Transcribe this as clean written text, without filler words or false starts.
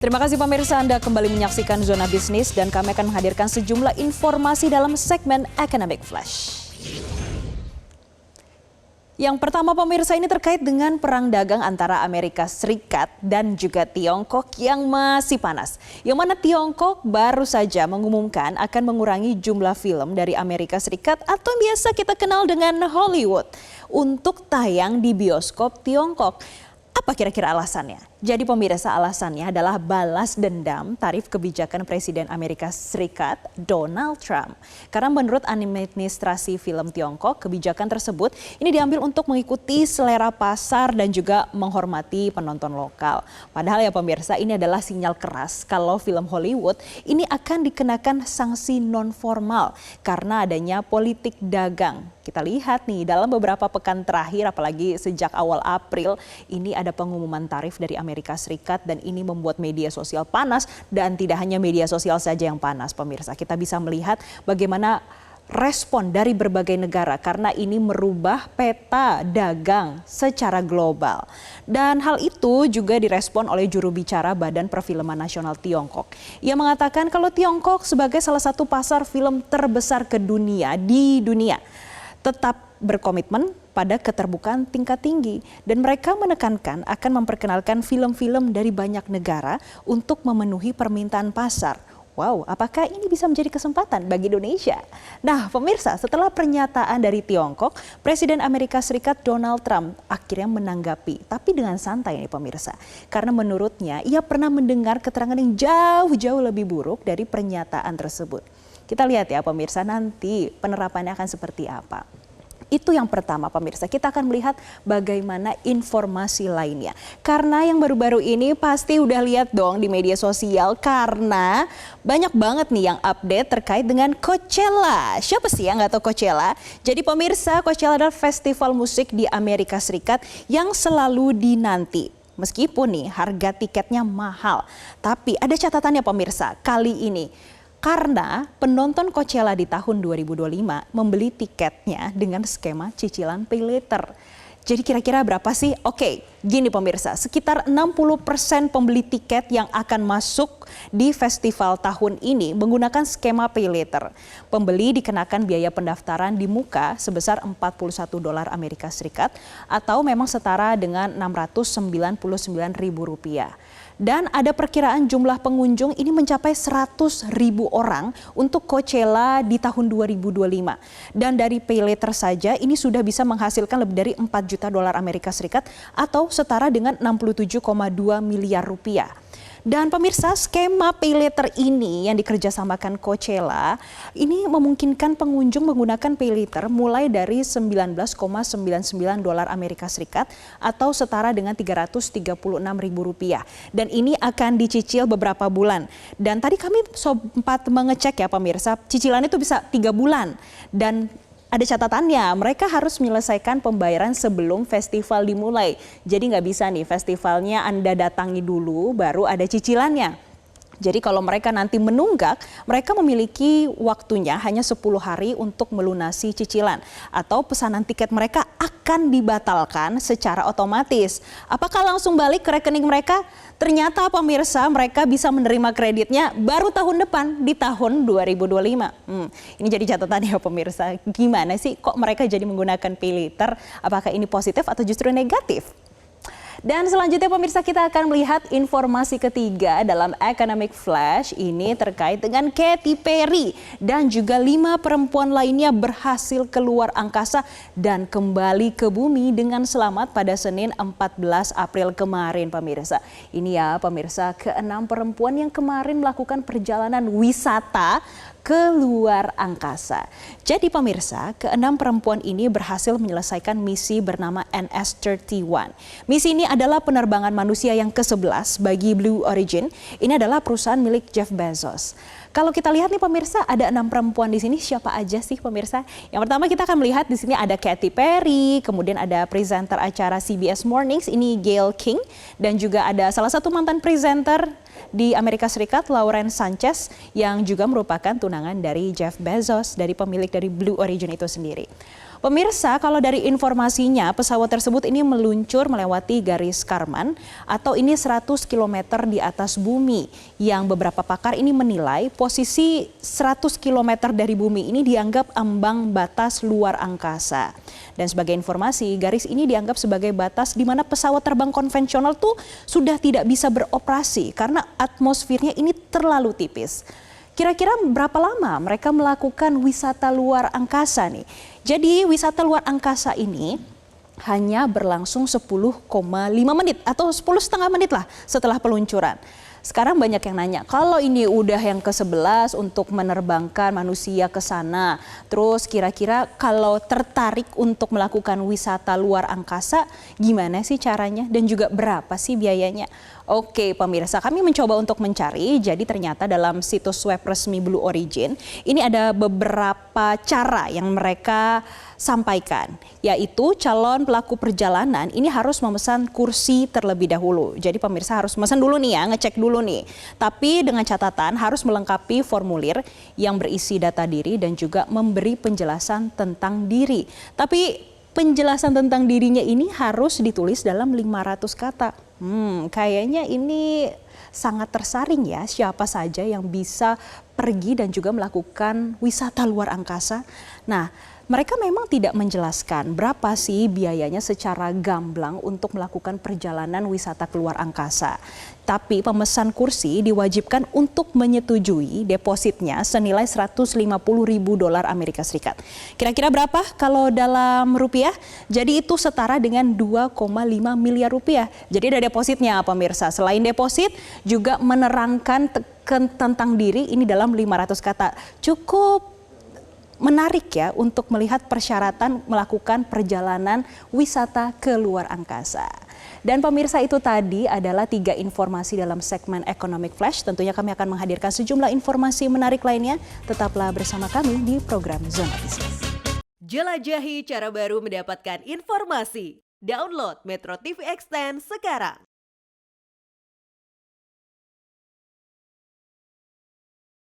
Terima kasih pemirsa, Anda kembali menyaksikan Zona Bisnis dan kami akan menghadirkan sejumlah informasi dalam segmen Economic Flash. Yang pertama pemirsa, ini terkait dengan perang dagang antara Amerika Serikat dan juga Tiongkok yang masih panas. Yang mana Tiongkok baru saja mengumumkan akan mengurangi jumlah film dari Amerika Serikat atau biasa kita kenal dengan Hollywood untuk tayang di bioskop Tiongkok. Apa kira-kira alasannya? Jadi pemirsa, alasannya adalah balas dendam tarif kebijakan Presiden Amerika Serikat Donald Trump. Karena menurut administrasi film Tiongkok, kebijakan tersebut ini diambil untuk mengikuti selera pasar dan juga menghormati penonton lokal. Padahal ya pemirsa, ini adalah sinyal keras kalau film Hollywood ini akan dikenakan sanksi non formal karena adanya politik dagang. Kita lihat nih dalam beberapa pekan terakhir, apalagi sejak awal April, ini ada pengumuman tarif dari Amerika Serikat dan ini membuat media sosial panas, dan tidak hanya media sosial saja yang panas pemirsa. Kita bisa melihat bagaimana respon dari berbagai negara karena ini merubah peta dagang secara global. Dan hal itu juga direspon oleh juru bicara Badan Perfilman Nasional Tiongkok. Ia mengatakan kalau Tiongkok sebagai salah satu pasar film terbesar di dunia tetap berkomitmen pada keterbukaan tingkat tinggi dan mereka menekankan akan memperkenalkan film-film dari banyak negara untuk memenuhi permintaan pasar. Wow, apakah ini bisa menjadi kesempatan bagi Indonesia? Nah, pemirsa, setelah pernyataan dari Tiongkok, Presiden Amerika Serikat Donald Trump akhirnya menanggapi, tapi dengan santai nih pemirsa. Karena menurutnya ia pernah mendengar keterangan yang jauh-jauh lebih buruk dari pernyataan tersebut. Kita lihat ya pemirsa, nanti penerapannya akan seperti apa. Itu yang pertama pemirsa, kita akan melihat bagaimana informasi lainnya. Karena yang baru-baru ini pasti udah lihat dong di media sosial karena banyak banget nih yang update terkait dengan Coachella. Siapa sih yang nggak tahu Coachella? Jadi pemirsa, Coachella adalah festival musik di Amerika Serikat yang selalu dinanti. Meskipun nih harga tiketnya mahal, tapi ada catatannya pemirsa kali ini. Karena penonton Coachella di tahun 2025 membeli tiketnya dengan skema cicilan pay later. Jadi kira-kira berapa sih? Oke, gini pemirsa, sekitar 60% pembeli tiket yang akan masuk di festival tahun ini menggunakan skema pay later. Pembeli dikenakan biaya pendaftaran di muka sebesar $41 Amerika Serikat atau memang setara dengan Rp699.000. Dan ada perkiraan jumlah pengunjung ini mencapai 100.000 orang untuk Coachella di tahun 2025. Dan dari pay later saja ini sudah bisa menghasilkan lebih dari $4 juta Amerika Serikat atau setara dengan 67,2 miliar rupiah. Dan pemirsa, skema pay later ini yang dikerjasamakan Coachella ini memungkinkan pengunjung menggunakan pay later mulai dari $19,99 Amerika Serikat atau setara dengan Rp336.000. Dan ini akan dicicil beberapa bulan. Dan tadi kami sempat mengecek ya pemirsa, cicilan itu bisa 3 bulan. Dan ada catatannya, mereka harus menyelesaikan pembayaran sebelum festival dimulai. Jadi nggak bisa nih festivalnya Anda datangi dulu baru ada cicilannya. Jadi kalau mereka nanti menunggak, mereka memiliki waktunya hanya 10 hari untuk melunasi cicilan. Atau pesanan tiket mereka akan dibatalkan secara otomatis. Apakah langsung balik ke rekening mereka? Ternyata pemirsa mereka bisa menerima kreditnya baru tahun depan di tahun 2025. Ini jadi catatan ya pemirsa. Gimana sih kok mereka jadi menggunakan pay later? Apakah ini positif atau justru negatif? Dan selanjutnya pemirsa, kita akan melihat informasi ketiga dalam Economic Flash ini terkait dengan Katy Perry dan juga 5 perempuan lainnya berhasil keluar angkasa dan kembali ke bumi dengan selamat pada Senin 14 April kemarin pemirsa. Ini ya pemirsa, ke-6 perempuan yang kemarin melakukan perjalanan wisata ke luar angkasa. Jadi pemirsa, ke-6 perempuan ini berhasil menyelesaikan misi bernama NS-31. Misi ini adalah penerbangan manusia yang ke-11 bagi Blue Origin. Ini adalah perusahaan milik Jeff Bezos. Kalau kita lihat nih pemirsa, ada 6 perempuan di sini. Siapa aja sih pemirsa? Yang pertama kita akan melihat di sini ada Katy Perry, kemudian ada presenter acara CBS Mornings, ini Gayle King, dan juga ada salah satu mantan presenter di Amerika Serikat, Lauren Sanchez, yang juga merupakan tunangan dari Jeff Bezos, dari pemilik dari Blue Origin itu sendiri. Pemirsa, kalau dari informasinya, pesawat tersebut ini meluncur melewati garis Kármán atau ini 100 km di atas bumi, yang beberapa pakar ini menilai posisi 100 km dari bumi ini dianggap ambang batas luar angkasa. Dan sebagai informasi, garis ini dianggap sebagai batas di mana pesawat terbang konvensional tuh sudah tidak bisa beroperasi karena atmosfernya ini terlalu tipis. Kira-kira berapa lama mereka melakukan wisata luar angkasa nih? Jadi wisata luar angkasa ini hanya berlangsung 10,5 menit atau 10,5 menit lah setelah peluncuran. Sekarang banyak yang nanya, kalau ini udah yang ke-11 untuk menerbangkan manusia ke sana, terus kira-kira kalau tertarik untuk melakukan wisata luar angkasa, gimana sih caranya dan juga berapa sih biayanya? Oke pemirsa, kami mencoba untuk mencari, jadi ternyata dalam situs web resmi Blue Origin, ini ada beberapa cara yang mereka sampaikan, yaitu calon pelaku perjalanan ini harus memesan kursi terlebih dahulu. Jadi pemirsa harus memesan dulu nih ya, ngecek dulu nih. Tapi dengan catatan harus melengkapi formulir yang berisi data diri dan juga memberi penjelasan tentang diri. Tapi penjelasan tentang dirinya ini harus ditulis dalam 500 kata. Kayaknya ini sangat tersaring ya, siapa saja yang bisa pergi dan juga melakukan wisata luar angkasa. Nah, mereka memang tidak menjelaskan berapa sih biayanya secara gamblang untuk melakukan perjalanan wisata keluar angkasa. Tapi pemesan kursi diwajibkan untuk menyetujui depositnya senilai $150.000 Amerika Serikat. Kira-kira berapa kalau dalam rupiah? Jadi itu setara dengan 2,5 miliar rupiah. Jadi ada depositnya pemirsa. Selain deposit juga menerangkan tentang diri ini dalam 500 kata. Cukup menarik ya untuk melihat persyaratan melakukan perjalanan wisata ke luar angkasa. Dan pemirsa, itu tadi adalah 3 informasi dalam segmen Economic Flash. Tentunya kami akan menghadirkan sejumlah informasi menarik lainnya. Tetaplah bersama kami di program Zona Bisnis. Jelajahi cara baru mendapatkan informasi. Download Metro TV Extend sekarang.